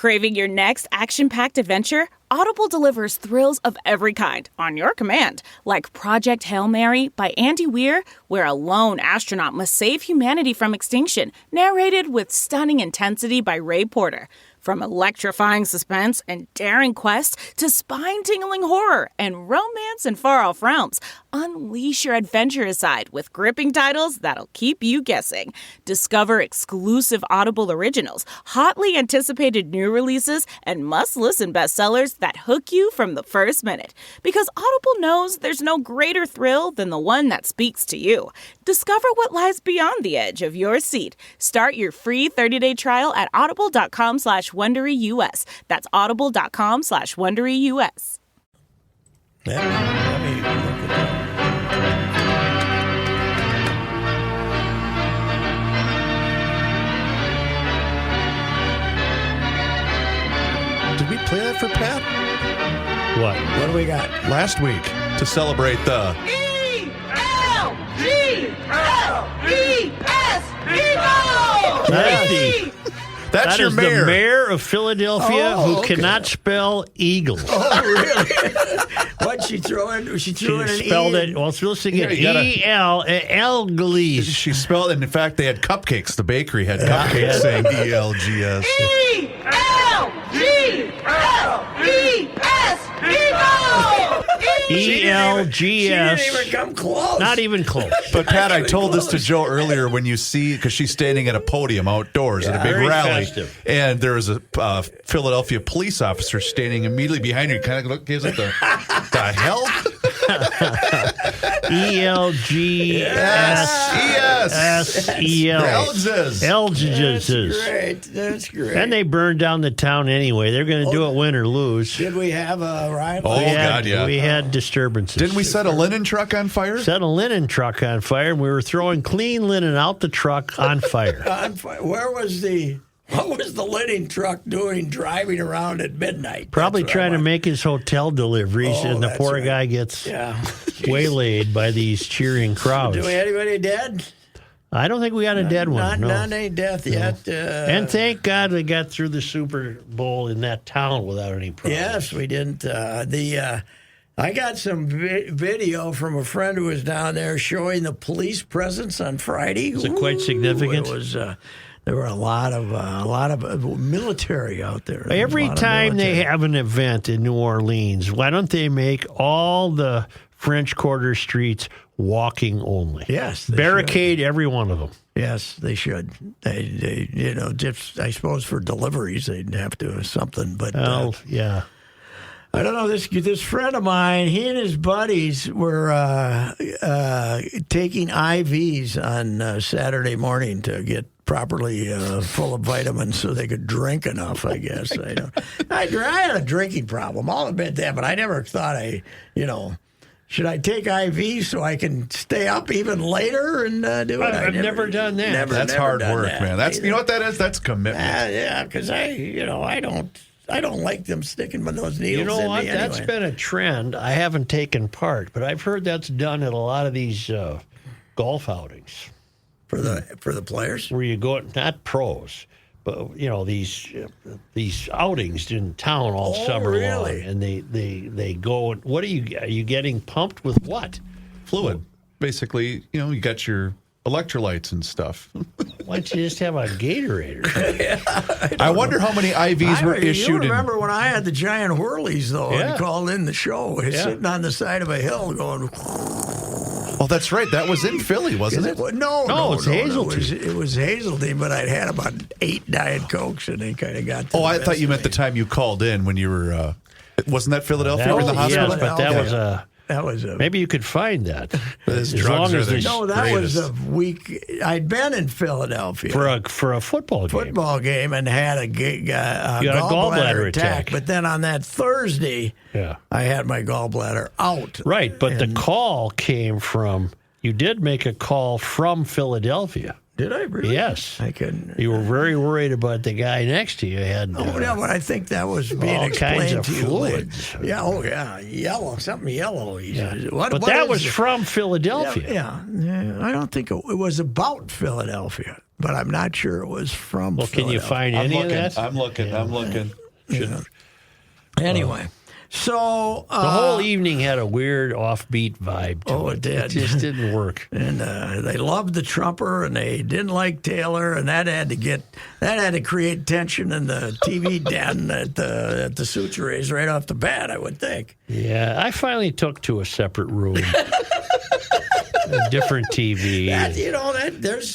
Craving your next action-packed adventure? Audible delivers thrills of every kind on your command, like Project Hail Mary by Andy Weir, where a lone astronaut must save humanity from extinction, narrated with stunning intensity by Ray Porter. From electrifying suspense and daring quest to spine-tingling horror and romance in far-off realms, unleash your adventurous side with gripping titles that'll keep you guessing. Discover exclusive Audible originals, hotly anticipated new releases, and must-listen bestsellers that hook you from the first minute. Because Audible knows there's no greater thrill than the one that speaks to you. Discover what lies beyond the edge of your seat. Start your free 30-day trial at audible.com/WonderyUS. That's audible.com/WonderyUS. Let me look at Did we play that for Pat? What? What do we got? Last week to celebrate the That's your mayor. The mayor of Philadelphia who okay. cannot spell Eagles. Oh, really? What'd she throw in? She threw in an spelled E. it. Well, let's again. Yeah, E-L-L-Glees. She spelled it. In fact, they had cupcakes. The bakery had cupcakes saying E-L-G-S. E-L-G-S. She didn't even come close. Not even close. But Pat, I told this to Joe earlier when you see, because she's standing at a podium outdoors at a big Very rally, festive. and there was a Philadelphia police officer standing immediately behind her. Kind of gives it the hell? E-L-G-S-E-L. Elgses. That's great. And they burned down the town anyway. They're going to do it win or lose. Did we have a rival? Oh, God, yeah. We had disturbances. Didn't we set a linen truck on fire? Set a linen truck on fire, and we were throwing clean linen out the truck on fire. What was the linen truck doing driving around at midnight? Probably That's what trying I to make his hotel deliveries, Oh, and the that's poor right. guy gets Yeah. waylaid by these cheering crowds. Do we have anybody dead? I don't think we got a dead one. No. Not any death yet. And thank God we got through the Super Bowl in that town without any problems. Yes, we didn't. I got some video from a friend who was down there showing the police presence on Friday. Is it quite significant? It was. There were a lot of military out there. Every A lot of time they military. have an event in New Orleans, why don't they make all the French Quarter streets walking only? Yes, they barricade every one of them. Yes, they should. They just I suppose for deliveries they'd have to something. But Yeah. I don't know. This friend of mine, he and his buddies were taking IVs on Saturday morning to get properly full of vitamins so they could drink enough, I guess. I had a drinking problem. I'll admit that, but I never thought should I take IVs so I can stay up even later and do it? I've never done that. That's never hard done work, that man. That's either. you know what that is? That's commitment. Yeah, because I don't like them sticking those needles You know in what? me That's anyway. been a trend. I haven't taken part, but I've heard that's done at a lot of these golf outings For the players? where you go, not pros, but these outings in town all summer really? long, and they go. What are you getting pumped with? What? Fluid. Basically, you got your electrolytes and stuff. Why don't you just have a Gatorade? I wonder how many IVs were issued. You remember when I had the giant whirlies, though, Yeah. and called in the show, sitting on the side of a hill going... Oh, that's right. That was in Philly, wasn't it? No, it's Hazeltine. It was Hazeltine, but I'd had about 8 Diet Cokes, and they kind of got to Oh, the I best thought you of meant the me. time you called in when you were... wasn't that Philadelphia? That You were in the was- hospital? yes, but that Okay. was a... That was a... Maybe you could find that. His As drugs long are as the there's- No, that was greatest. a week... I'd been in Philadelphia. for a football game. And had a You had a gallbladder attack. But then on that Thursday, Yeah. I had my gallbladder out. Right, but the And- call came from... You did make a call from Philadelphia. Did I really? Yes. I couldn't. You were very worried about the guy next to you. Had Oh, yeah, but I think that was being all explained kinds of to you. fluids. Yeah, yellow, something yellow. What, but what that is was it? from Philadelphia. Yeah, I don't think it was about Philadelphia. but I'm not sure it was from. Well, can you find I'm any looking. of that? I'm looking. Anyway, so The whole evening had a weird offbeat vibe to Oh, it did. It just didn't work. and they loved the Trumper, and they didn't like Taylor, and that had to create tension in the TV den at the Sutures right off the bat, I would think. Yeah, I finally took to a separate room. A different TV.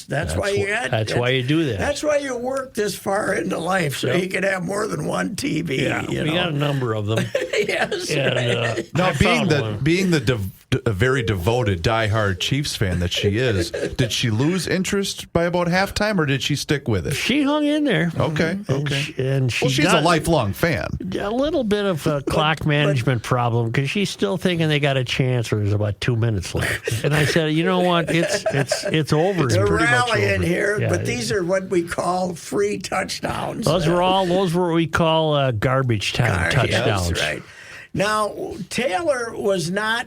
That's why you got. That's why you do that. That's why you work this far into life, so you can have more than one TV. Yeah, you we know? got a number of them. Yes. And, Now, I found one. being the a very devoted, diehard Chiefs fan that she is, did she lose interest by about halftime, or did she stick with it? She hung in there. Okay, And okay. she's She's a lifelong fan. a little bit of a clock management problem because she's still thinking they got a chance, or there's about 2 minutes left. And I said, you know what? It's over. They're pretty much rallying over. here, Yeah. but these are what we call free touchdowns. Those were what we call garbage time touchdowns. That's right. Now, Taylor was not.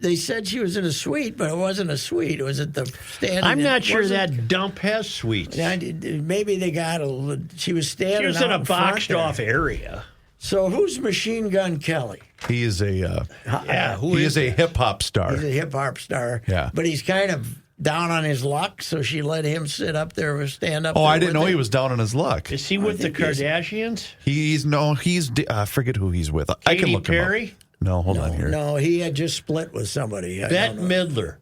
They said she was in a suite, but it wasn't a suite. It was at the standing. I'm not sure wasn't- that dump has suites. Maybe they got a. She was standing. She was out in a in front boxed there. off area. So who's Machine Gun Kelly? He is a Yeah, who he is is a hip hop star. He's a hip hop star. Yeah. But he's kind of down on his luck, so she let him sit up there or stand up. Oh, there I didn't with know he him. was down on his luck. Is he with the think he's- Kardashians? He's I forget who he's with. I can Katy look him Perry? up. No, hold on here. No, he had just split with somebody. I Bette don't know. Midler.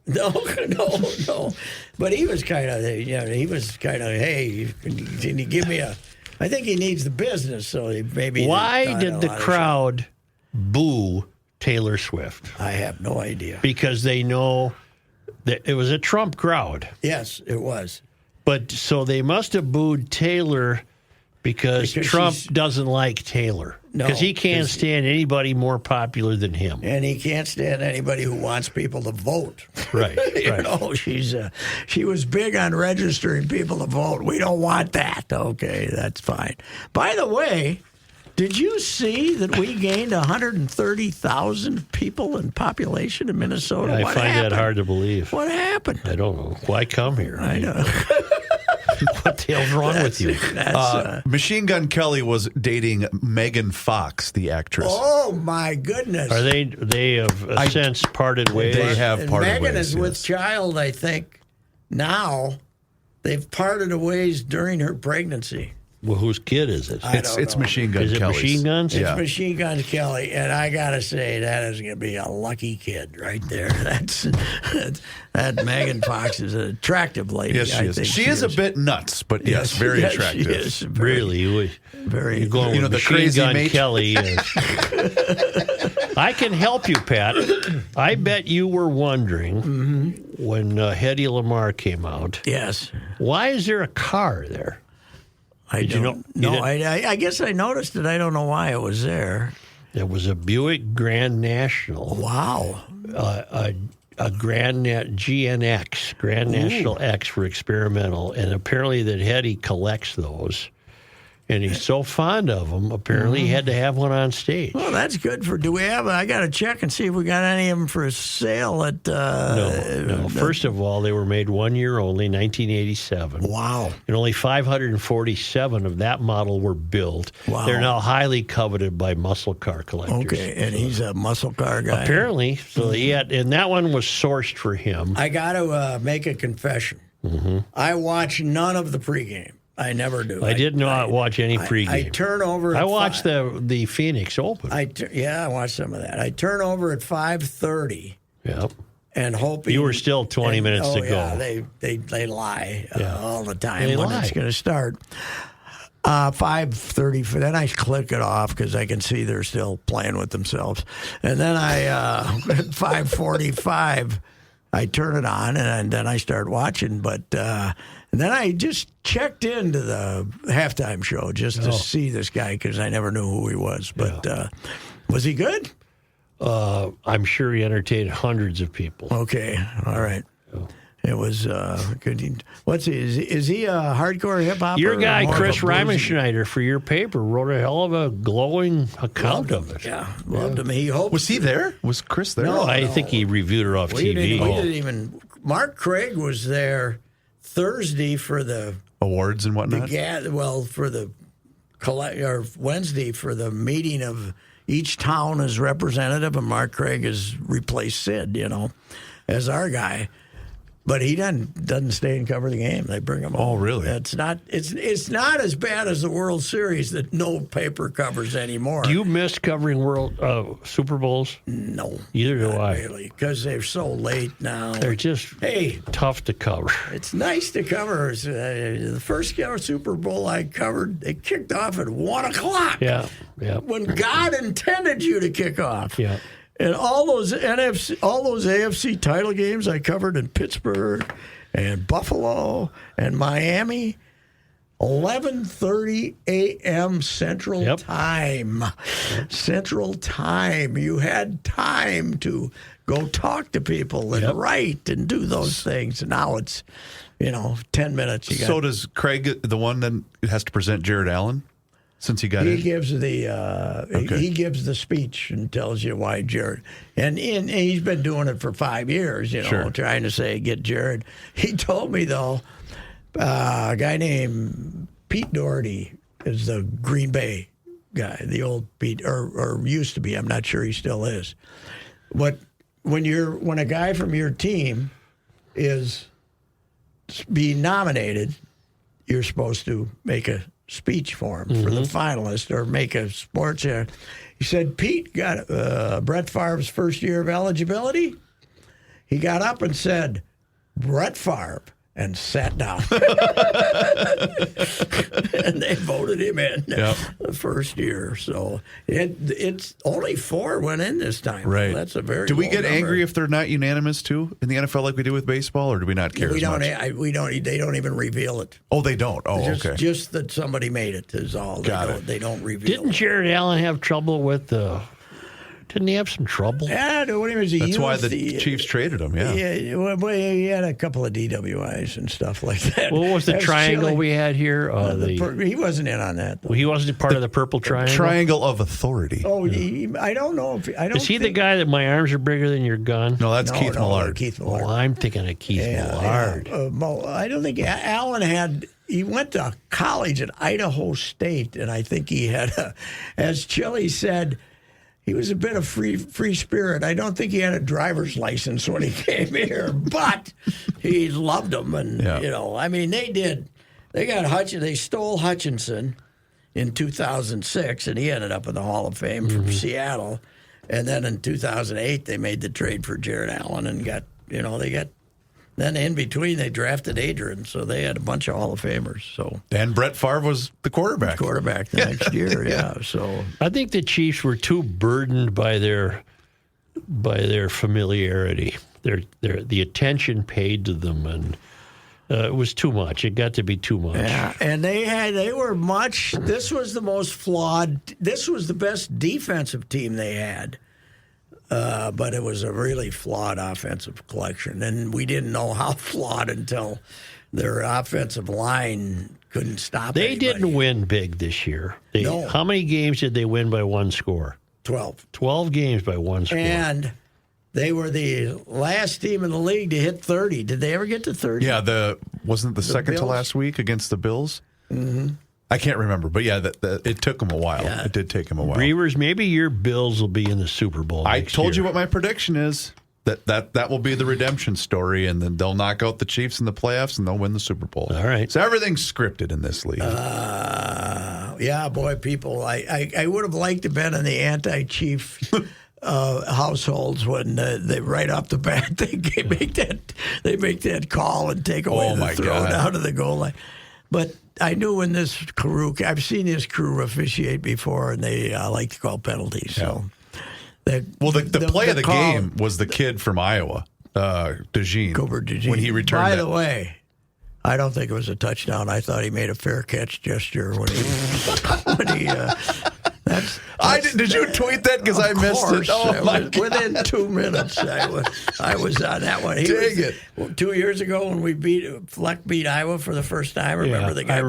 No. But he was kind of, hey, can you give me a? I think he needs the business, so he maybe. Why I did don't the know. crowd boo Taylor Swift? I have no idea. Because they know that it was a Trump crowd. Yes, it was. But so they must have booed Taylor because Trump she's- doesn't like Taylor. No, Because he can't 'cause- stand anybody more popular than him. And he can't stand anybody who wants people to vote. Right, You right. know, she was big on registering people to vote. We don't want that. Okay, that's fine. By the way, did you see that we gained 130,000 people in population in Minnesota? I What find happened? that hard to believe. What happened? I don't know. Why come here? I know. What the hell's wrong with you? Machine Gun Kelly was dating Megan Fox, the actress. Oh my goodness! Are they have since parted ways? They have And parted Megan ways. is with yes. child, I think. Now, they've parted ways during her pregnancy. Well, whose kid is it? It's Machine Gun Is it Kelly's. Machine Guns? Yeah. Machine Gun Kelly, and I gotta say that is going to be a lucky kid right there. That Megan Fox is an attractive lady. Yes, she I is. think She is a bit nuts, but yes, very yes, attractive. She is very, Really? very. You're going You know, with the Machine crazy Gun mate? Kelly. I can help you, Pat. I bet you were wondering when Hedy Lamarr came out, Yes, why is there a car there? I Did you don't. know- you No, I guess I noticed it. I don't know why it was there. There was a Buick Grand National, Wow. a Grand GNX, Grand National X for experimental, and apparently that Hedy collects those. And he's so fond of them, apparently he had to have one on stage. Well, that's good for. Do we have? I got to check and see if we got any of them for sale at. No. First of all, they were made 1 year only, 1987. Wow. And only 547 of that model were built. Wow. They're now highly coveted by muscle car collectors. Okay, and he's a muscle car guy. Apparently. So he had, and that one was sourced for him. I got to make a confession. I watch none of the pregame. I never do. I did not watch any pregame. I turn over. I at watched five. the Phoenix Open. I watched some of that. I turn over at 5:30 Yep. and hoping You were still 20 minutes to go. Yeah, they lie all the time They when lie. it's going to start. 5:30. Then I click it off because I can see they're still playing with themselves. And then at 5:45, I turn it on and then I start watching. But and then I just checked into the halftime show just to see this guy because I never knew who he was. But was he good? I'm sure he entertained hundreds of people. Okay, all right. It was good. What's he? Is he a hardcore hip hop? Your guy, Chris Reimenschneider, for your paper, wrote a hell of a glowing account of it. Yeah, loved him. He hoped. Was he there? Was Chris there? No. I think he reviewed it off We TV. didn't even. Mark Craig was there Thursday for the Awards and whatnot. for the or Wednesday for the meeting of each town as representative, and Mark Craig has replaced Sid, as our guy. But he doesn't stay and cover the game. They bring him. Oh, really? It's not as bad as the World Series that no paper covers anymore. Do you miss covering Super Bowls? No, Either do I. Really, because they're so late now. They're just tough to cover. It's nice to cover. The first Super Bowl I covered, they kicked off at 1:00. Yeah. When God intended you to kick off. Yeah. And all those AFC title games I covered in Pittsburgh and Buffalo and Miami, 11:30 a.m. Central Time. Central Time. You had time to go talk to people and write and do those things. And now it's, 10 minutes. So does Craig, the one that has to present Jared Allen? Since he got he in? gives he gives the speech and tells you why Jared, and he's been doing it for 5 years, trying to get Jared. He told me though, a guy named Pete Doherty is the Green Bay guy, the old Pete, or used to be. I'm not sure he still is. But when a guy from your team is being nominated, you're supposed to make a speech for him for the finalist or make a sports. He said Pete got Brett Favre's first year of eligibility. He got up and said, Brett Favre, and sat down. And they voted him in the first year. So it's only 4 went in this time. Right. So that's a very Do we get number. angry if they're not unanimous too in the NFL like we do with baseball, or do we not care as much? We don't. They don't even reveal it. Oh, they don't. Oh, okay. Just that somebody made it is all. They don't reveal. Didn't Jared Allen have trouble with Didn't he have some trouble? Yeah, when he was a That's youth, why the Chiefs traded him, Yeah, well, he had a couple of DWIs and stuff like that. What was the That's triangle chilly. we had here? He wasn't in on that, though. Well, he wasn't part of the purple triangle? Triangle of authority. Oh, I don't know. Is he the guy that my arms are bigger than your gun? No, that's Keith Millard. Keith Millard. Oh, I'm thinking of Keith Millard. I don't think Allen had. He went to college at Idaho State, and I think he had, as Chili said, he was a bit of free spirit. I don't think he had a driver's license when he came here, but he loved them, and they did. They got They stole Hutchinson in 2006, and he ended up in the Hall of Fame from Seattle. And then in 2008, they made the trade for Jared Allen and got. Then in between, they drafted Adrian, so they had a bunch of Hall of Famers. So and Brett Favre was the quarterback. The next year, yeah. So I think the Chiefs were too burdened by their familiarity, the attention paid to them, and it was too much. It got to be too much. Yeah, and they were much. This was the most flawed. This was the best defensive team they had. But it was a really flawed offensive collection, and we didn't know how flawed until their offensive line couldn't stop They anybody. didn't win big this year. No. How many games did they win by one score? 12. 12 games by one score. And they were the last team in the league to hit 30. Did they ever get to 30? Yeah, wasn't it the second to Bills? last week against the Bills? Mm-hmm. I can't remember, but yeah, it took them a while. Yeah. It did take them a while. Reavers, maybe your Bills will be in the Super Bowl. I next told year. you what my prediction is. That will be the redemption story, and then they'll knock out the Chiefs in the playoffs, and they'll win the Super Bowl. All right. So everything's scripted in this league. Yeah, boy, people. I would have liked to have been in the anti-Chief households when they right off the bat they make that call and take away the throw down to the goal line. But I knew when this crew, I've seen this crew officiate before, and they like to call penalties. So, the play of the game was the kid from Iowa, DeJean. Cooper DeJean. When he returned. By the way, I don't think it was a touchdown. I thought he made a fair catch gesture when he Did you tweet that? Because I missed it. Oh, my God. Within 2 minutes, I was on that one. Dang it. 2 years ago when Fleck beat Iowa for the first time. Remember the guy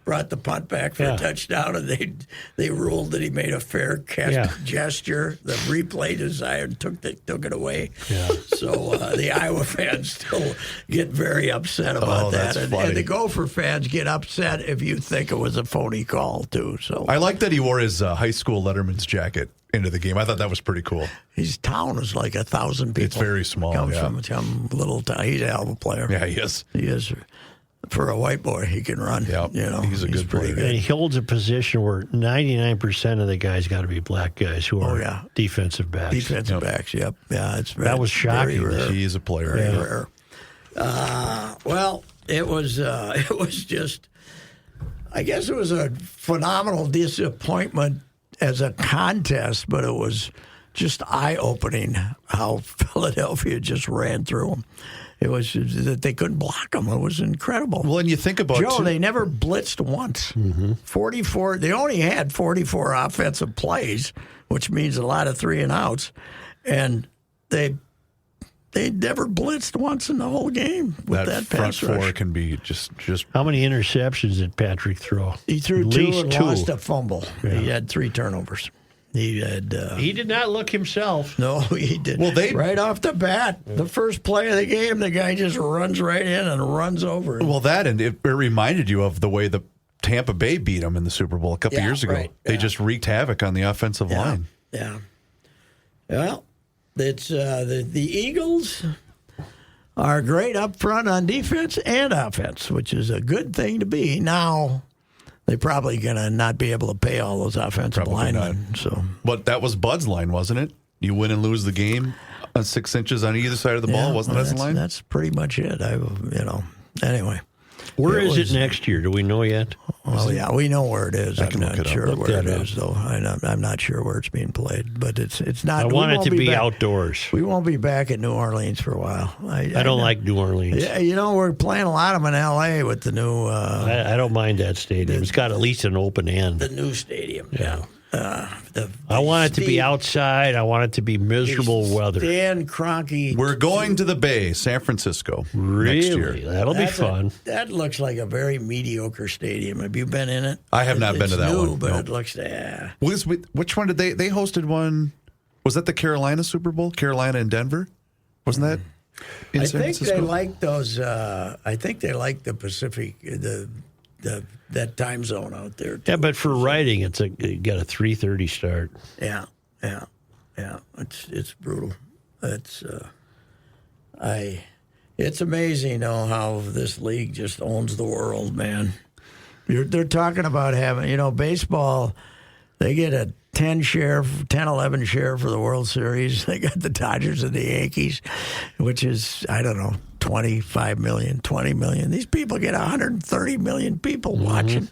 brought the punt back for a touchdown, and they ruled that he made a fair gesture. The replay design took it away. Yeah. So the Iowa fans still get very upset about that. And the Gopher fans get upset if you think it was a phony call, too. So I like that he wore his high school letterman's jacket into the game. I thought that was pretty cool. His town is like 1,000 people. It's very small. Comes from a little town. He's a hell of a player. Yeah, he is. He is. For a white boy, he can run. Yeah, he's a good player. And he holds a position where 99% of the guys got to be black guys who are defensive backs. Defensive backs, yep. Yeah, that was shocking. Very rare. He is a player. Very rare. Well, it was just, I guess it was a phenomenal disappointment as a contest, but it was just eye-opening how Philadelphia just ran through them. It was that they couldn't block them. It was incredible. Well, and you think about Joe, they never blitzed once. 44. They only had 44 offensive plays, which means a lot of 3-and-outs, and they never blitzed once in the whole game with that front pass rush. four can be just. How many interceptions did Patrick throw? He threw two and lost a fumble. Yeah. He had 3 turnovers. He did not look himself. No, he didn't. Well, right off the bat, the first play of the game, the guy just runs right in and runs over. Well, that and it reminded you of the way the Tampa Bay beat them in the Super Bowl a couple years ago. Right. They just wreaked havoc on the offensive line. Yeah. Well, it's the Eagles are great up front on defense and offense, which is a good thing to be. Now, they're probably going to not be able to pay all those offensive linemen. So, but that was Bud's line, wasn't it? You win and lose the game on 6 inches on either side of the ball, wasn't that his line? That's pretty much it. Anyway. Where is it next year? Do we know yet? Well, yeah, we know where it is. I'm not sure where it is, though. I'm not sure where it's being played, but it's not. I want it to be outdoors. We won't be back at New Orleans for a while. I don't like New Orleans. Yeah, we're playing a lot of them in L.A. with the new. I don't mind that stadium. It's got at least an open end. The new stadium. Yeah. I want it to be outside. I want it to be miserable weather. Dan Kroenke. We're going to the Bay, San Francisco, next year. That'll be fun. That looks like a very mediocre stadium. Have you been in it? I have not been to that one. But nope. it looks. Which one did they hosted one? Was that the Carolina Super Bowl? Carolina and Denver? Wasn't that in San Francisco? They like those. I think they like the Pacific, that time zone out there, too. Yeah, but for writing, you got a 3:30 start. Yeah. It's brutal. It's amazing, how this league just owns the world, man. They're talking about having, baseball. They get a 10, 11 share for the World Series. They got the Dodgers and the Yankees, which is, I don't know, 25 million, 20 million. These people get 130 million people watching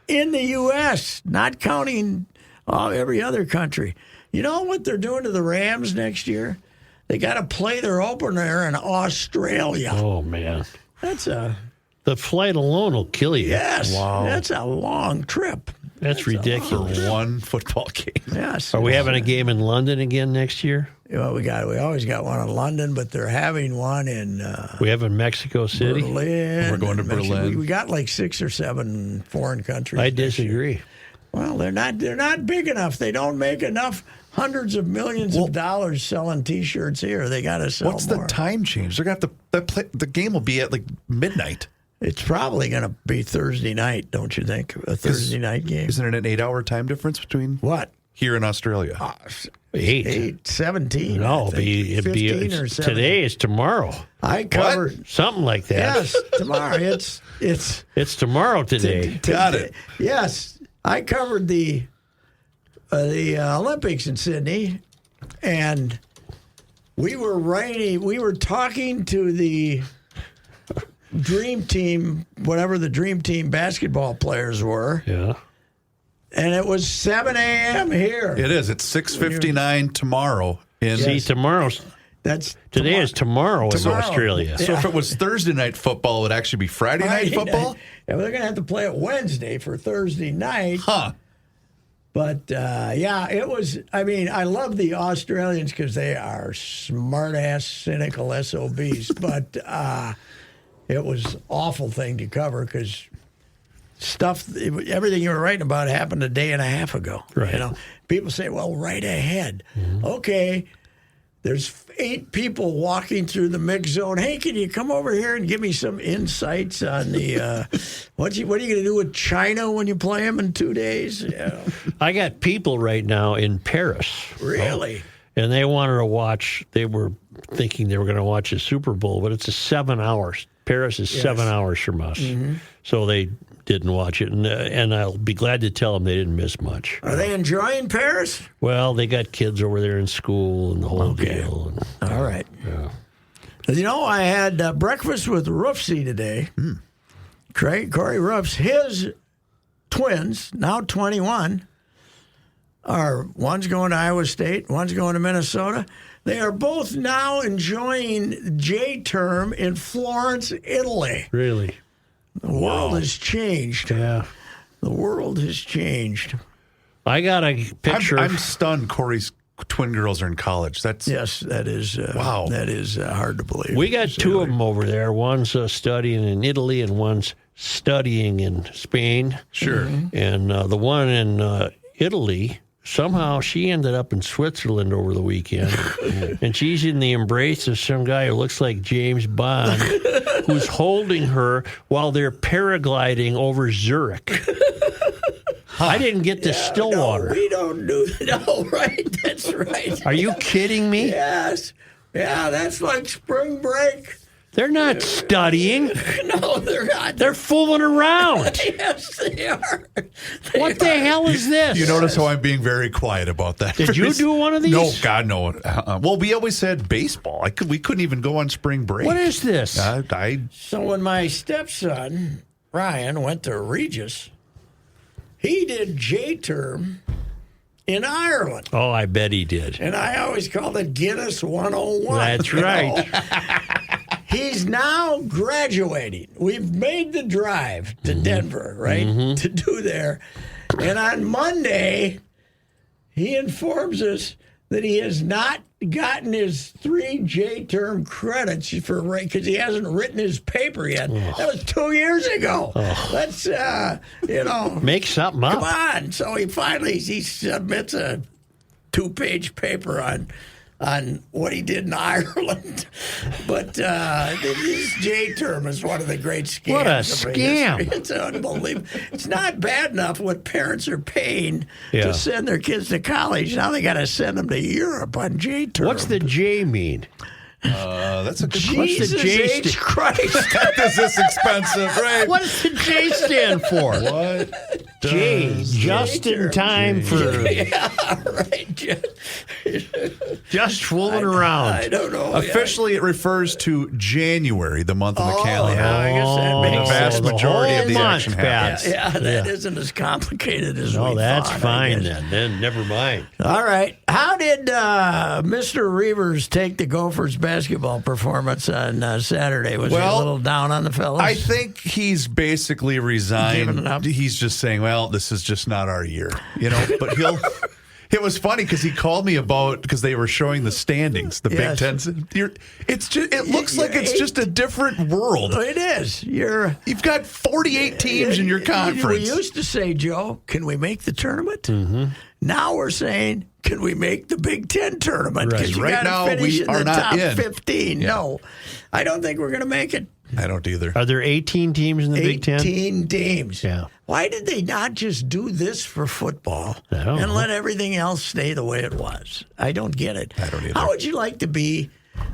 in the U.S., not counting every other country. You know what they're doing to the Rams next year? They got to play their opener in Australia. Oh, man. The flight alone will kill you. Yes. Wow. That's a long trip. That's ridiculous. One football game. Yes. Are we having a game in London again next year? Well, we always got one in London, but they're having one in. We have in Mexico City. Berlin. We're going to Berlin. We got like 6 or 7 foreign countries. I disagree. Well, they're not big enough. They don't make enough hundreds of millions of dollars selling T-shirts here. They got to sell What's more. the time change? They're going to have to the game will be at like midnight. It's probably going to be Thursday night, don't you think? A Thursday night game. Isn't it an 8-hour time difference between what? Here in Australia? 8. 17. No, it'd be 15 or 17. Today is tomorrow. I covered something like that. Yes, tomorrow. It's tomorrow today. Got it. Yes, I covered the Olympics in Sydney, and we were talking to the Dream Team, whatever the Dream Team basketball players were. Yeah. And it was 7 a.m. here. It is. It's 6:59 tomorrow. Tomorrow's. Today is tomorrow in Australia. So if it was Thursday night football, it would actually be Friday night football? Yeah, well, they're going to have to play it Wednesday for Thursday night. Huh. But, yeah, it was, I mean, I love the Australians because they are smart-ass, cynical SOBs. But it was an awful thing to cover because everything you were writing about happened a day and a half ago. Right. You know, people say, well, right ahead. Okay. There's 8 people walking through the mix zone. Hey, can you come over here and give me some insights on the what are you going to do with China when you play them in 2 days? Yeah. I got people right now in Paris. Really? And they wanted to watch. They were thinking they were going to watch the Super Bowl, but it's 7 hours. Paris is 7 hours from us, so they didn't watch it. And I'll be glad to tell them they didn't miss much. Are they enjoying Paris? Well, they got kids over there in school and the whole deal. And, All right. yeah. You know, I had breakfast with Reusse today. Corey Reusse, his twins, now 21, one's going to Iowa State, one's going to Minnesota. They are both now enjoying J-term in Florence, Italy. Really? The world has changed. Yeah. The world has changed. I got a picture. I'm stunned Corey's twin girls are in college. Yes, that is wow. That is hard to believe. We got 2 of them over there. One's studying in Italy and one's studying in Spain. Sure. And the one in Italy, somehow she ended up in Switzerland over the weekend. And she's in the embrace of some guy who looks like James Bond, who's holding her while they're paragliding over Zurich. I didn't get to Stillwater. No, we don't do that. No, right? That's right. Are you kidding me? Yes. Yeah, that's like spring break. They're not studying. No, they're not. They're fooling around. Yes, they are. What the hell is this? You notice how I'm being very quiet about that. Did you do one of these? No, God, no. Well, we always had baseball. We couldn't even go on spring break. What is this? So when my stepson, Ryan, went to Regis, he did J-term in Ireland. Oh, I bet he did. And I always called it Guinness 101. That's right. He's now graduating. We've made the drive to Denver, right, to do there. And on Monday, he informs us that he has not gotten his 3 J-term credits for because he hasn't written his paper yet. That was 2 years ago. Let's, make something up. Come on. So he submits a 2-page paper on what he did in Ireland. But this J-term is one of the great scams. What a scam. It's unbelievable. It's not bad enough what parents are paying to send their kids to college. Now they got to send them to Europe on J-term. What's the J mean? That's a good Jesus question. H. Christ. Is this expensive, right? What does the J stand for? What? J, just in time for Yeah, right. just fooling around. I don't know. Officially, it refers to January, the month of the calendar. Yeah, I guess that When makes the vast sense. majority of the whole action month, happens. Yeah, that isn't as complicated as we Oh, that's thought, I fine guess. then. Never mind. All right. How did Mr. Reavers take the Gophers basketball performance on Saturday? Was he a little down on the fellas? I think he's basically resigned. Giving it up? He's just saying, well, this is just not our year, but he'll. It was funny because he called me because they were showing the standings, the Yes. Big Ten. It looks like it's just a different world. It is. You've got 48 teams in your conference. We used to say, Joe, can we make the tournament? Mm-hmm. Now we're saying, can we make the Big Ten tournament? Because you Right got now, to finish we in are the not top in. 15. Yeah. No, I don't think we're going to make it. I don't either. Are there 18 teams in the Big Ten? 18 teams. Yeah. Why did they not just do this for football I don't and know. let everything else stay the way it was? I don't get it. I don't either. How would you like to be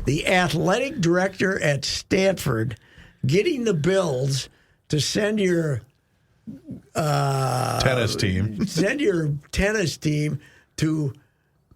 the athletic director at Stanford getting the Bills to send your Tennis team. tennis team to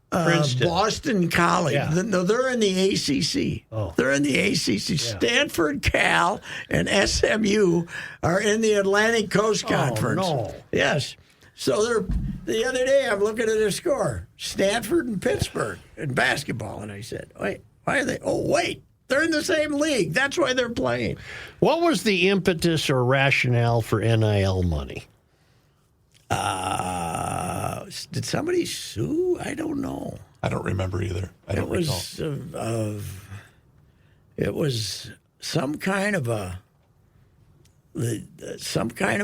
Princeton. Boston College? Yeah. No, they're in the ACC. Oh. They're in the ACC. Stanford, Cal, and SMU are in the Atlantic Coast Conference. no. Yes. So the other day I'm looking at their score. Stanford and Pittsburgh in basketball. And I said, wait, why are they? Oh, wait. They're in the same league. That's why they're playing. What was the impetus or rationale for NIL money? did somebody sue? I don't know. I don't remember either. I don't recall. It was some kind of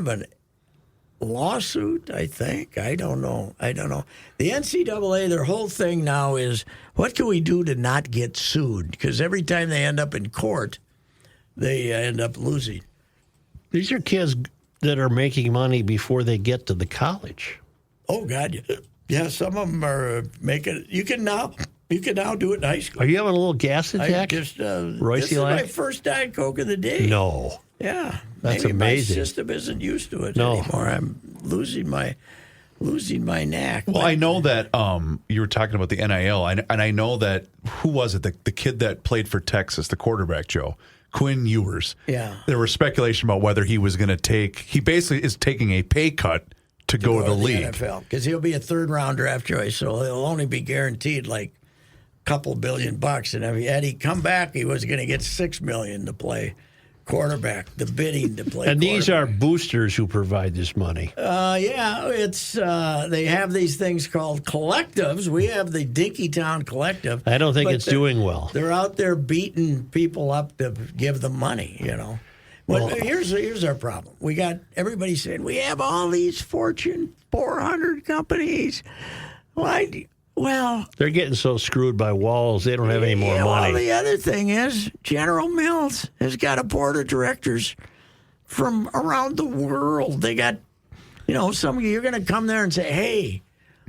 an lawsuit, I think. I don't know. The NCAA, their whole thing now is, what can we do to not get sued? Because every time they end up in court, they end up losing. These are kids that are making money before they get to the college. Oh God, yeah. Some of them are making. You can now do it in high school. Are you having a little gas attack? Reusse, this is my first Diet Coke of the day. No. Yeah, That's maybe amazing. My system isn't used to it anymore. I'm losing my knack. Well, I know that you were talking about the NIL, and I know that, who was it? The kid that played for Texas, the quarterback, Joe, Quinn Ewers. Yeah. There was speculation about whether he was going to take, he basically is taking a pay cut to go to the league. NFL, because he'll be a third-round draft choice, so he'll only be guaranteed like a couple $1 billion. And if had he come back, he was going to get $6 million to play quarterback, the bidding to play. And these are boosters who provide this money. Yeah, it's they have these things called collectives. We have the Dinkytown Collective. I don't think it's doing well. They're out there beating people up to give them money, Well, here's our problem. We got everybody saying we have all these Fortune 400 companies. Why? Well, they're getting so screwed by walls, they don't have any more money. Well, the other thing is General Mills has got a board of directors from around the world. They got, some of you're going to come there and say, hey,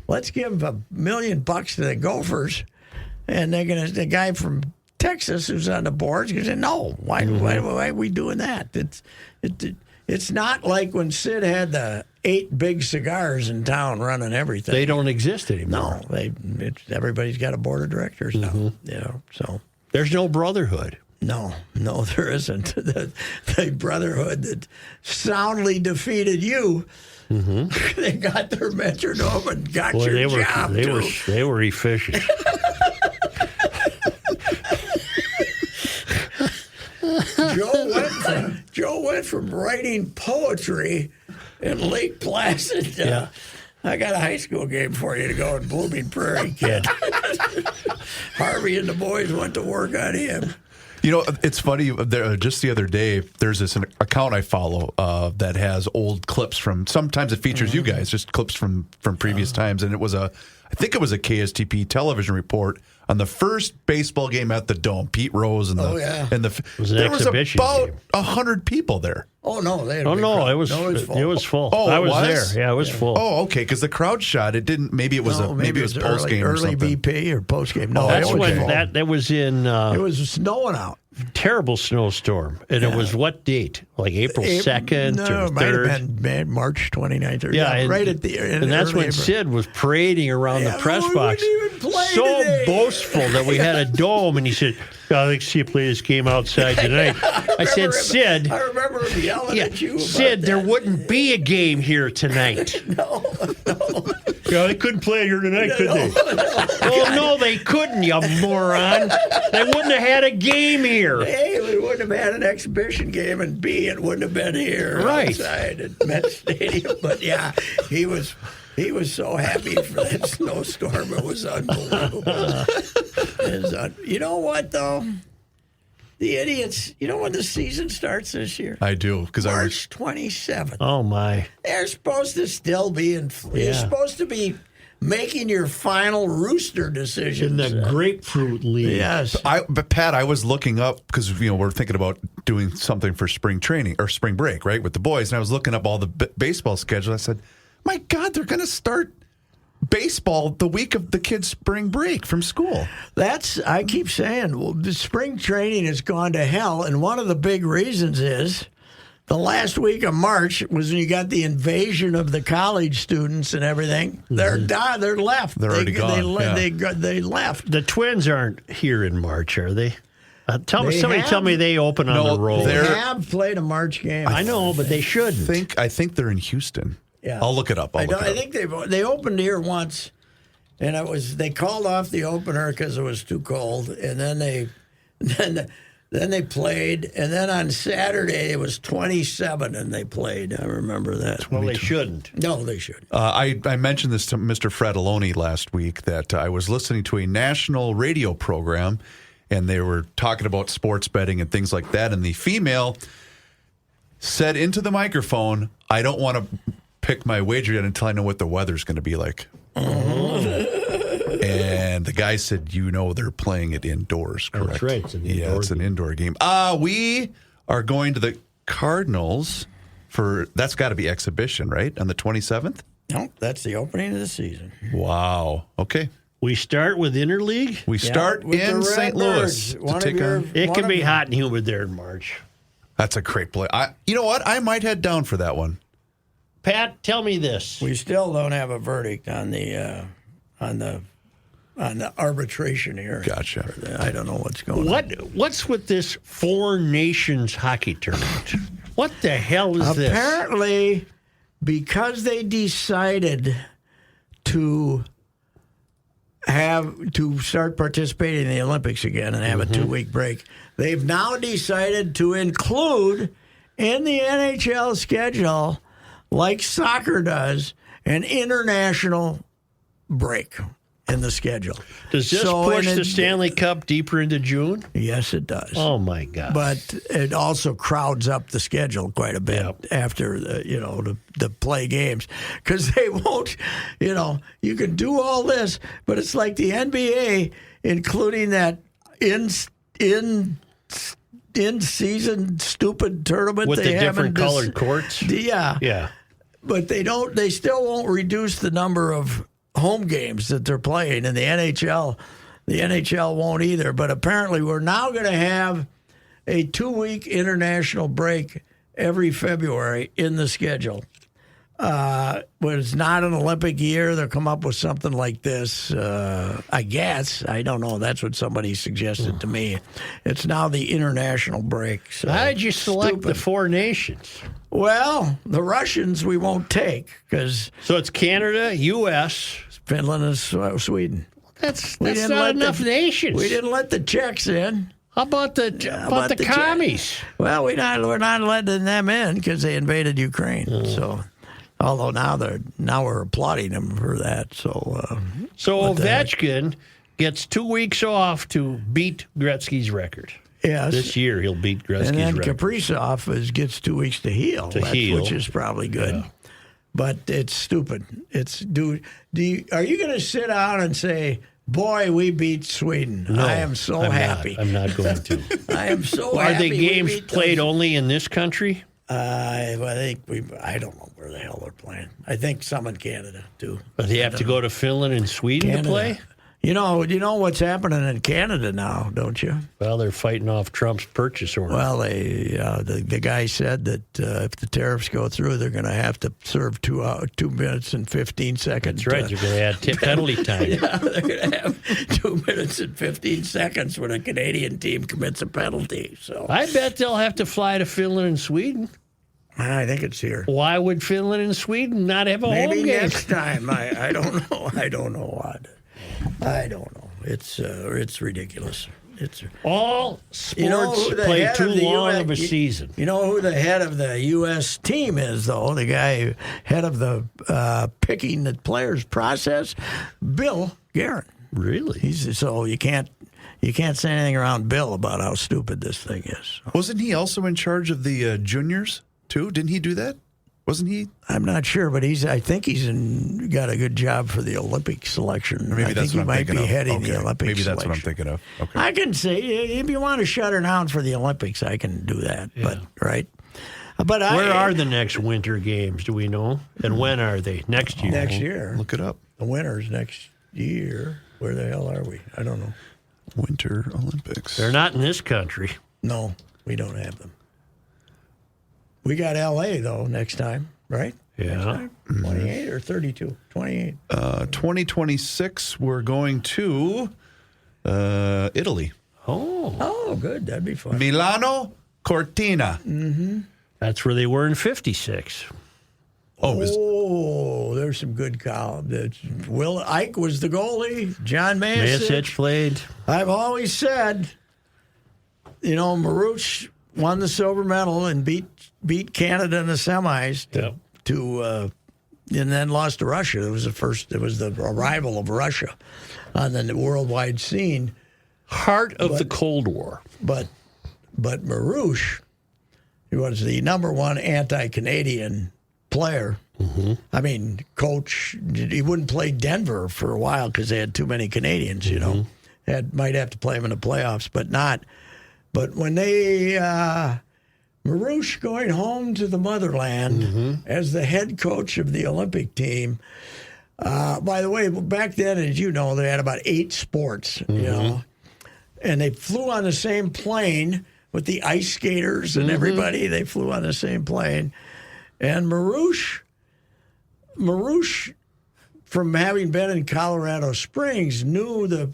let's give $1 million to the Gophers. And the guy from Texas who's on the board is going to say, no, why are we doing that? It's not like when Sid had the 8 big cigars in town running everything. They don't exist anymore. No, everybody's got a board of directors now. So there's no brotherhood. No, there isn't. The brotherhood that soundly defeated you. They got their metronome and got your job. They were efficient. Joe went from writing poetry in Lake Placid. I got a high school game for you to go in Blooming Prairie, kid. Harvey and the boys went to work on him. It's funny. Just the other day, there's this account I follow that has old clips from. Sometimes it features you guys, just clips from previous times, and I think it was a KSTP television report on the first baseball game at the Dome. Pete Rose and there was about 100 people there. Oh no, it was full. Oh, I was there. Yeah, it was full. Oh, okay, because the crowd shot. It didn't. Maybe it was post game or something. Early BP or post game. No, that's when that was in. It was snowing out. Terrible snowstorm, and it was what date? Like April 2nd or 3rd? It might have been March 29th. Right at the end. And that's when Sid was parading around the press box, so today. Boastful that we had a dome, and he said, "I'd like to see you play this game outside tonight." I said, "Sid, I remember him yelling at you. Sid, there wouldn't be a game here tonight." No. Yeah, they couldn't play here tonight, could they? Well, no, they couldn't, you moron. They wouldn't have had a game here. A, we wouldn't have had an exhibition game, and B, it wouldn't have been here outside at Met Stadium. But yeah, he was so happy for that snowstorm. It was unbelievable. You know what, though? The idiots, you know when the season starts this year? I do, because March 27th. Oh, my. They're supposed to still be you're supposed to be making your final rooster decisions. In the grapefruit league. Yes. But Pat, I was looking up, because we're thinking about doing something for spring training, or spring break, right, with the boys, and I was looking up all the baseball schedules. I said, my God, they're going to start baseball the week of the kids' spring break from school. I keep saying, the spring training has gone to hell, and one of the big reasons is the last week of March was when you got the invasion of the college students and everything. They're left. They're already gone. They left. The Twins aren't here in March, are they? Tell me they open on the road. They have played a March game. I know, but they shouldn't. I think they're in Houston. Yeah. I'll look it up. I think they opened here once, and they called off the opener because it was too cold, and then Then they played, and then on Saturday it was 27, and they played. I remember that. Well, they shouldn't. No, they should. I mentioned this to Mr. Fratelloni last week that I was listening to a national radio program, and they were talking about sports betting and things like that, and the female said into the microphone, I don't want to pick my wager yet until I know what the weather's going to be like. And the guy said, they're playing it indoors, correct? That's right. It's an indoor game. We are going to the Cardinals that's got to be exhibition, right? On the 27th? No, that's the opening of the season. Wow. Okay. We start with interleague. We start in St. Louis to take on. It can be hot and humid there in March. That's a great play. You know what? I might head down for that one. Pat, tell me this. We still don't have a verdict on the arbitration hearing. Gotcha. I don't know what's going on. What's with this Four Nations hockey tournament? What the hell is this? Apparently, because they decided to start participating in the Olympics again and have a 2-week break, they've now decided to include in the NHL schedule, like soccer does, an international break in the schedule. Does this push the Stanley Cup deeper into June? Yes, it does. Oh, my God. But it also crowds up the schedule quite a bit after the play games, because they won't, you can do all this, but it's like the NBA, including that in-season stupid tournament with they the have different colored courts. Yeah. But they still won't reduce the number of home games that they're playing, and the NHL won't either. But apparently we're now going to have a 2-week international break every February in the schedule. When it's not an Olympic year, they'll come up with something like this, I guess. I don't know. That's what somebody suggested to me. It's now the international break. So how did you select the Four Nations? Well, the Russians we won't take because... So it's Canada, U.S., Finland, and Sweden. That's not enough nations. We didn't let the Czechs in. How about the commies? Well, we're not letting them in because they invaded Ukraine. So, although now we're applauding them for that. So Ovechkin gets 2 weeks off to beat Gretzky's record. Yes. This year he'll beat Gretzky's record. And then record. Kaprizov gets 2 weeks to heal. Which is probably good. Yeah. But it's stupid. Are you going to sit down and say, boy, we beat Sweden? No, I am so happy. I'm not going to. I am so happy. Are the games played only in this country? I don't know where the hell they're playing. I think some in Canada, too. But they have to go to Finland and Sweden to play? You know what's happening in Canada now, don't you? Well, they're fighting off Trump's purchase order. Well, the guy said that if the tariffs go through, they're going to have to serve 2 minutes and 15 seconds. That's right. You're going to add penalty time. Yeah, they're going to have 2 minutes and 15 seconds when a Canadian team commits a penalty. So I bet they'll have to fly to Finland and Sweden. I think it's here. Why would Finland and Sweden not have a home game? Maybe next time. I don't know. I don't know. It's ridiculous. It's all sports play too long of a season. You know who the head of the U.S. team is, though? The guy head of the picking the players process, Bill Guerin. Really? So you can't say anything around Bill about how stupid this thing is. Wasn't he also in charge of the juniors too? Didn't he do that? Wasn't he? I'm not sure, but I think he's got a good job for the Olympic selection. Maybe that's what I'm thinking of. He might be heading the Olympic Maybe that's selection. what I'm thinking of. Okay. I can say, if you want to shut her down for the Olympics, I can do that. Yeah. But where are the next winter games? Do we know? And when are they? Next year. Next year. Look it up. The winter's next year. Where the hell are we? I don't know. Winter Olympics. They're not in this country. No, we don't have them. We got L.A., though, next time, right? Yeah. 28 or 32? 28. 2026, we're going to Italy. Oh, good. That'd be fun. Milano Cortina. Mm-hmm. That's where they were in 56. There's some good columns. Will Ike was the goalie. John Mayasich played. I've always said Reusse won the silver medal and beat Canada in the semis and then lost to Russia. It was the arrival of Russia on the worldwide scene. Heart of the Cold War. But Reusse, he was the number one anti-Canadian player. Mm-hmm. I mean, coach, he wouldn't play Denver for a while because they had too many Canadians, Might have to play them in the playoffs, but not. But when Reusse going home to the motherland as the head coach of the Olympic team. By the way, back then, as you know, they had about 8 sports, and they flew on the same plane with the ice skaters and everybody. They flew on the same plane. And Reusse, from having been in Colorado Springs, knew the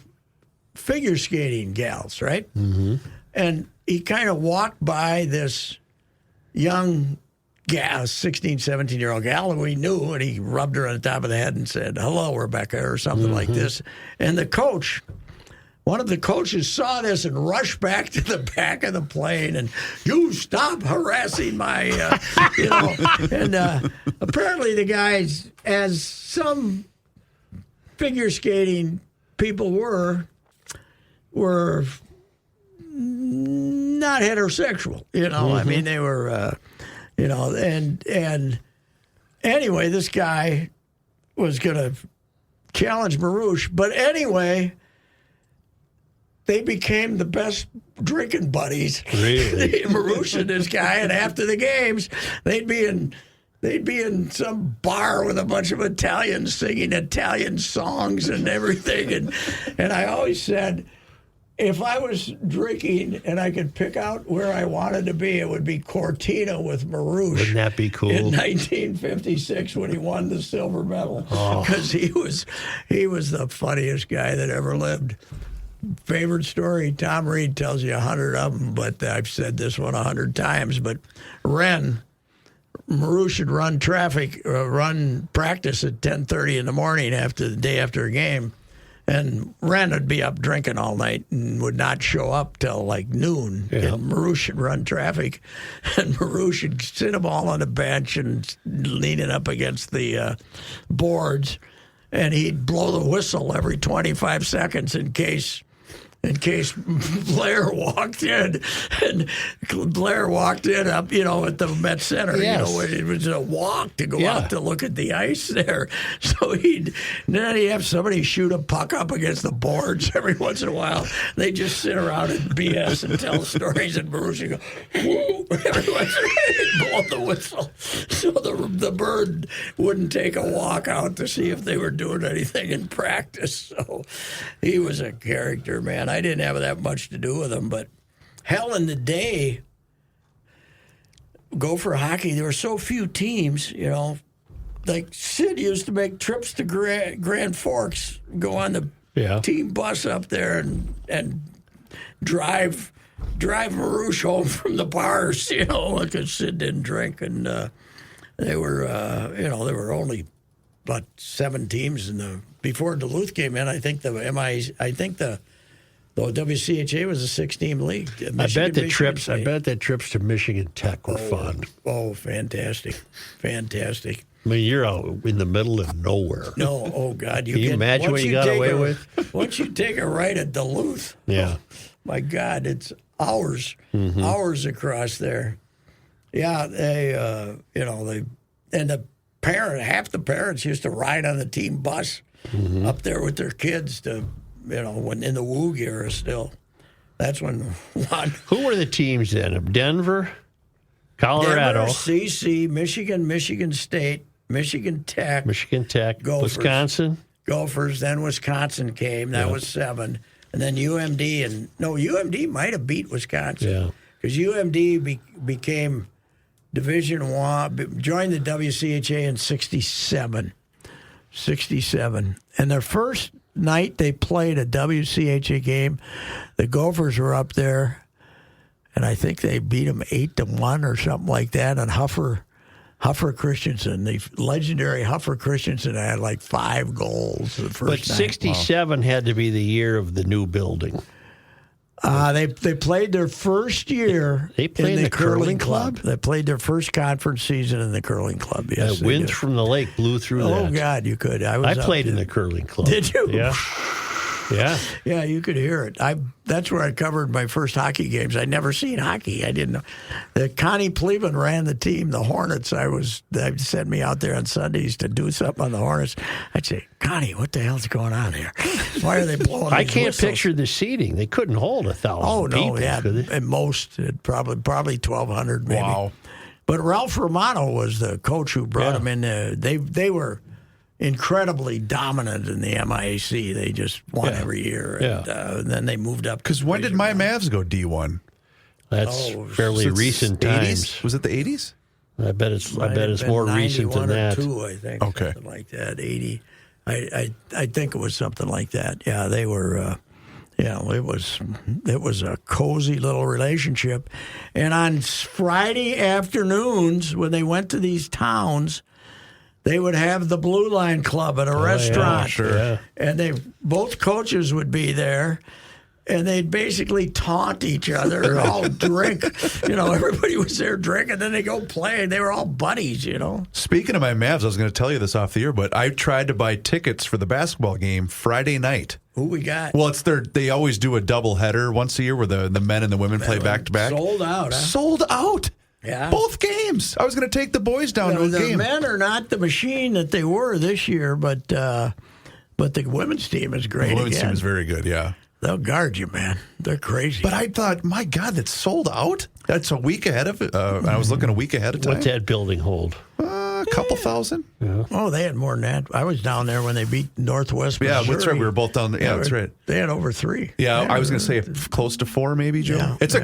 figure skating gals, right? Mm-hmm. And he kind of walked by this young gal, 16, 17-year-old gal who he knew, and he rubbed her on the top of the head and said, "Hello, Rebecca," or something like this. And one of the coaches saw this and rushed back to the back of the plane and, "You stop harassing my, And apparently the guys, as some figure skating people were not heterosexual, I mean, they were, and anyway, this guy was going to challenge Reusse. But anyway, they became the best drinking buddies. Really? Reusse and this guy, and after the games, they'd be in some bar with a bunch of Italians singing Italian songs and everything. And I always said, if I was drinking and I could pick out where I wanted to be, it would be Cortina with Reusse. Wouldn't that be cool? In 1956 when he won the silver medal. Because he was the funniest guy that ever lived. Favorite story, Tom Reed tells you 100 of them, but I've said this one 100 times. But Reusse would run practice at 10:30 in the morning the day after a game. And Ren would be up drinking all night and would not show up till like noon. Yeah. And Reusse would run traffic, and Reusse would sit them all on a bench and leaning up against the boards, and he'd blow the whistle every 25 seconds in case Blair walked in, and Blair walked in up, at the Met Center, yes. It was a walk to go out to look at the ice there. So then he'd have somebody shoot a puck up against the boards every once in a while. They just sit around and BS and tell stories, and Reusse would go, whoo, every once in a while he'd blow the whistle. So the bird wouldn't take a walk out to see if they were doing anything in practice. So he was a character, man. I didn't have that much to do with him, but hell, in the day, Gopher hockey, there were so few teams, Like Sid used to make trips to Grand Forks, go on the team bus up there and drive Reusse home from the bars, because Sid didn't drink, and they were, there were only about 7 teams before Duluth came in. I think the WCHA was a 6-team league. I bet the trips to Michigan Tech were fun. Oh, fantastic. Fantastic. I mean, you're out in the middle of nowhere. No, oh, God. Can you imagine what you got away with? Once you take a right at Duluth, my God, it's hours across there. Yeah, half the parents used to ride on the team bus up there with their kids to, when in the Woog era still. That's when Who were the teams then? Denver, Colorado, Denver, CC, Michigan, Michigan State, Michigan Tech, Gophers, Wisconsin. Gophers, then Wisconsin came. That was 7. And then UMD. UMD might have beat Wisconsin. Because UMD became Division One, joined the WCHA in 67. And their first night they played a WCHA game, the Gophers were up there, and I think they beat them 8-1 or something like that. And Huffer Christensen, the legendary Huffer Christensen, had like 5 goals the first night. But 67 had to be the year of the new building. They played their first year. They played in the curling club? They played their first conference season in the curling club. Yes, The winds from the lake blew through that. Oh God, you could. I played in the curling club. Did you? Yeah. Yeah. Yeah, you could hear it. That's where I covered my first hockey games. I'd never seen hockey. I didn't know. Connie Pleban ran the team, the Hornets. They'd send me out there on Sundays to do something on the Hornets. I'd say, Connie, what the hell's going on here? Why are they blowing I these can't whistles? picture the seating. They couldn't hold 1,000 Oh, no, people. yeah. Could they? At most, probably 1,200 maybe. Wow. But Ralph Romano was the coach who brought them in. They were incredibly dominant in the MIAC. They just won every year. And then they moved up. Because when did my Mavs go D1? That's fairly So it's recent 80s? times. Was it the 80s? I bet it's Might have been more recent than 91 or that. 2, I think. Okay. Something like that. 80. I think it was something like that. Yeah, they were. It was a cozy little relationship. And on Friday afternoons, when they went to these towns, they would have the Blue Line Club at a restaurant. sure. Yeah. And both coaches would be there. And they'd basically taunt each other, all drink. Everybody was there drinking, then they go play. They were all buddies, Speaking of my Mavs, I was going to tell you this off the air, but I tried to buy tickets for the basketball game Friday night. Who we got? Well, they always do a double header once a year where the men and the women play back to back. Sold out, huh? Sold out. Yeah. Both games. I was going to take the boys down to a The game. men are not the machine that they were this year, but the women's team is great. The women's again. team is very good, yeah. They'll guard you, man. They're crazy. But I thought, my God, that's sold out? That's a week ahead of it. I was looking a week ahead of time. What's that building hold? A couple thousand. Oh, they had more than that. I was down there when they beat Northwest Yeah, Missouri. that's right. We were both down there. Yeah, that's right. They had over 3. Yeah, I was going to say close to 4, maybe, Joe. Yeah, it's a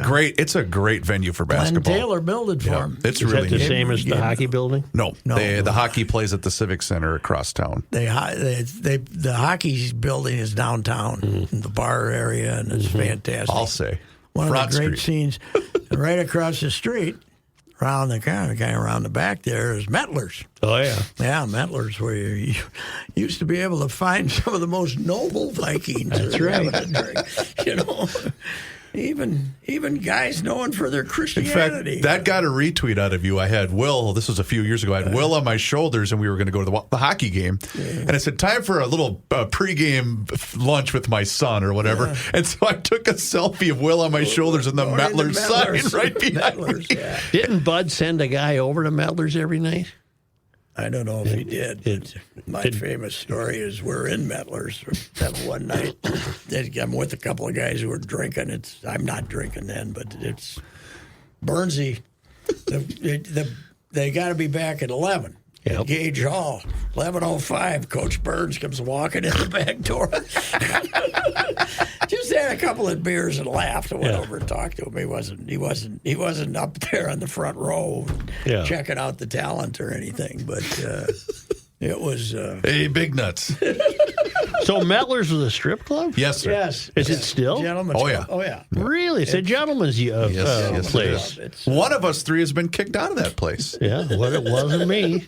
great venue for Glenn basketball. Taylor built it for him. It's Is really that the neat. same as the hockey building? No, No. the hockey plays at the Civic Center across town. The hockey building is downtown, in the bar area, and it's fantastic. I'll say. One Front of the great Street. scenes. Right across the street, around the kind of around the back there, is Mettler's. Oh, yeah. Yeah, Mettler's, where you used to be able to find some of the most noble Vikings. That's right. having a drink, even guys known for their In Christianity. fact, that got a retweet out of you. I had Will, this was a few years ago, I had Will on my shoulders, and we were going to go to the hockey game. And I said, time for a little pregame lunch with my son or whatever. Yeah. And so I took a selfie of Will on my shoulders and the Going into Mettler sign Mettler's. right behind Mettler's, me. yeah. Didn't Bud send a guy over to Mettler's every night? I don't know if he did. But my famous story is we're in Mettler's that one night. I'm with a couple of guys who are drinking. I'm not drinking then, but it's Burnsy. They got to be back at 11. Yep. Gage Hall, 11:05. Coach Burns comes walking in the back door. Just had a couple of beers and laughed. I went over and talked to him. He wasn't up there on the front row checking out the talent or anything. But it was. Hey, big nuts. So Mettler's was a strip club? Yes, sir. Yes. Is it still? Gentlemen's Oh, yeah. Club. Oh, yeah. Really? It's a gentleman's yes, place. it is. One of us 3 has been kicked out of that place. Yeah, well, it wasn't me.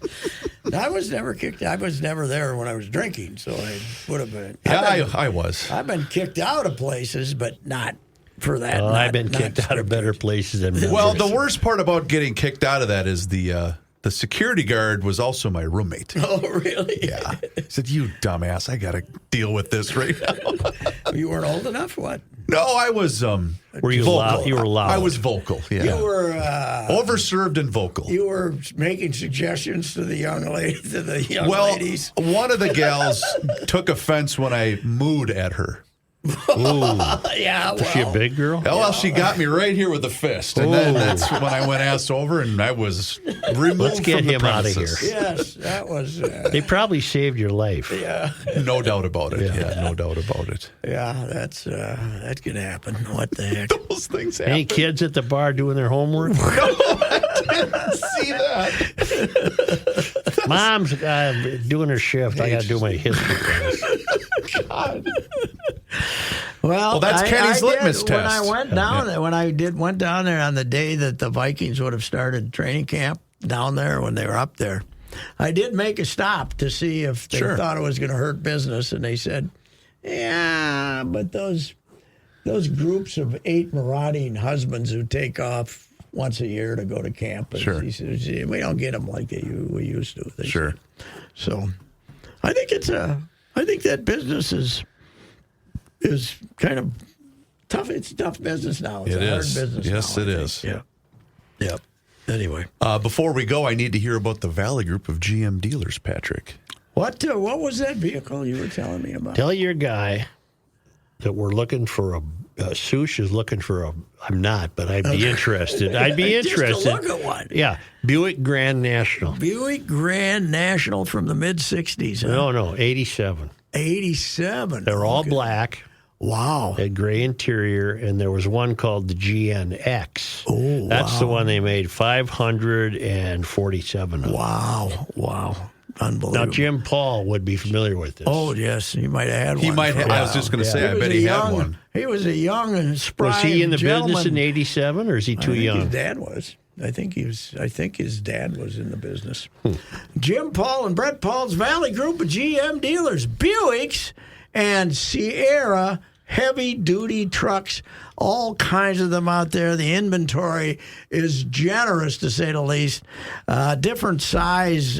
I was never kicked. I was never there when I was drinking, so I would have been. Yeah, I was. I've been kicked out of places, but not for that. I've been kicked out of better places than Mettler's. Well, the worst part about getting kicked out of that is the security guard was also my roommate. Oh, really? Yeah. He said, you dumbass, I got to deal with this right now. You weren't old enough? What? No, I was Were you vocal. loud? You were loud. I was vocal, yeah. You were Overserved and vocal. you were making suggestions to the young ladies. One of the gals took offense when I mooed at her. Yeah, Was she a big girl? Oh, well, she got me right here with a fist. And then that's when I went ass over and I was removed Let's get from the him out of premises. here. yes, that was. They probably saved your life. Yeah, No doubt about it. Yeah, no doubt about it. yeah, that's gonna happen. What the heck? Those things happen. Any kids at the bar doing their homework? See that? Mom's doing her shift. I got to do my history class. God. Well, that's Kenny's litmus When I test. went down there, went down there on the day that the Vikings would have started training camp down there when they were up there, I did make a stop to see if they thought it was going to hurt business, and they said, "Yeah, but those those groups of 8 marauding husbands who take off once a year to go to camp. Sure. He says, we don't get them like we used to. Sure. Said. So I think that business is kind of tough. It's a tough business now. It's a hard business Yes, now, it is. Yeah. Yep. Anyway. Before we go, I need to hear about the Valley Group of GM dealers, Patrick. What was that vehicle you were telling me about? Tell your guy that we're looking for Souche is looking for I'm not, but I'd be interested. I'd be interested. Just to look at one. Yeah. Buick Grand National. Buick Grand National from the mid-'60s. Huh? No, 87. 87. They're all black. Wow. Had gray interior, and there was one called the GNX. Oh, That's the one they made 547 of. Wow. Unbelievable. Now, Jim Paul would be familiar with this. Oh, yes. He might have had one. He might have. I was just going to say, I bet he had one. He was a young and spry Was he in the gentleman. business in 87, or is he too young? His dad was. I think his dad was in the business. Jim Paul and Brett Paul's Valley Group of GM dealers, Buicks and Sierra heavy-duty trucks, all kinds of them out there. The inventory is generous, to say the least. Different size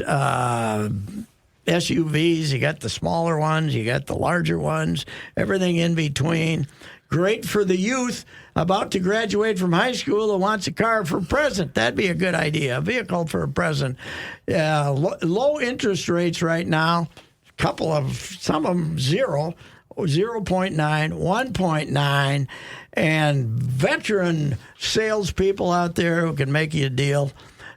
SUVs. You got the smaller ones. You got the larger ones. Everything in between. Great for the youth about to graduate from high school who wants a car for a present. That'd be a good idea. A vehicle for a present. Low interest rates right now. Some of them 0.9, 1.9, and veteran salespeople out there who can make you a deal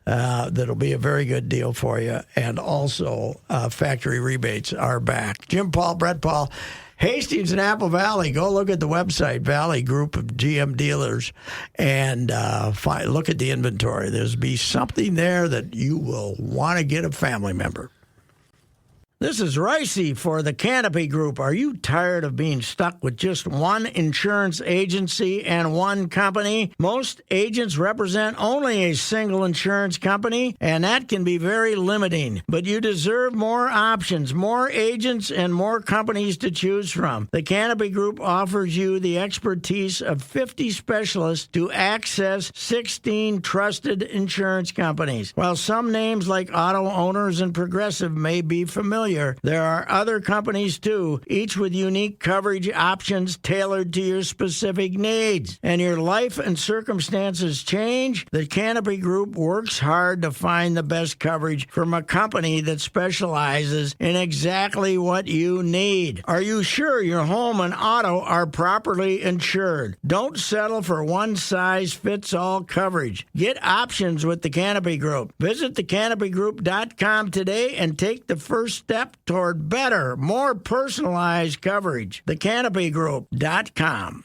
that'll be a very good deal for you. And also, factory rebates are back. Jim Paul, Brett Paul, Hastings and Apple Valley. Go look at the website, Valley Group of GM Dealers, and look at the inventory. There's be something there that you will want to get a family member. This is Reusse for the Canopy Group. Are you tired of being stuck with just one insurance agency and one company? Most agents represent only a single insurance company, and that can be very limiting. But you deserve more options, more agents, and more companies to choose from. The Canopy Group offers you the expertise of 50 specialists to access 16 trusted insurance companies. While some names like Auto Owners and Progressive may be familiar, there are other companies too, each with unique coverage options tailored to your specific needs. And your life and circumstances change? The Canopy Group works hard to find the best coverage from a company that specializes in exactly what you need. Are you sure your home and auto are properly insured? Don't settle for one-size-fits-all coverage. Get options with the Canopy Group. Visit thecanopygroup.com today and take the first step toward better, more personalized coverage. Thecanopygroup.com.